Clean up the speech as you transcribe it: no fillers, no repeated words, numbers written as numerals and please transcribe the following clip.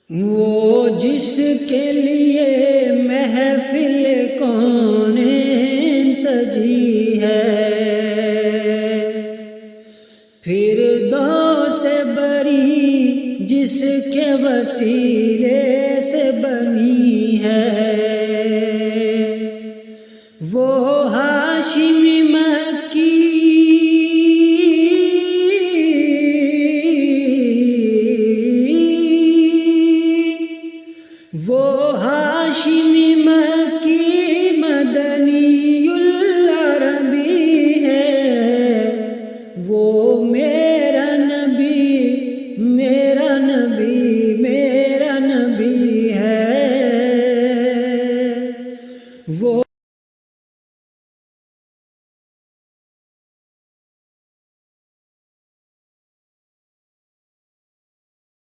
وہ جس کے لیے محفل کونین سجی ہے، فردوس بری جس کے وسیلے سے بنی ہے، وہ ہاشمی مکی وہ ہاشمی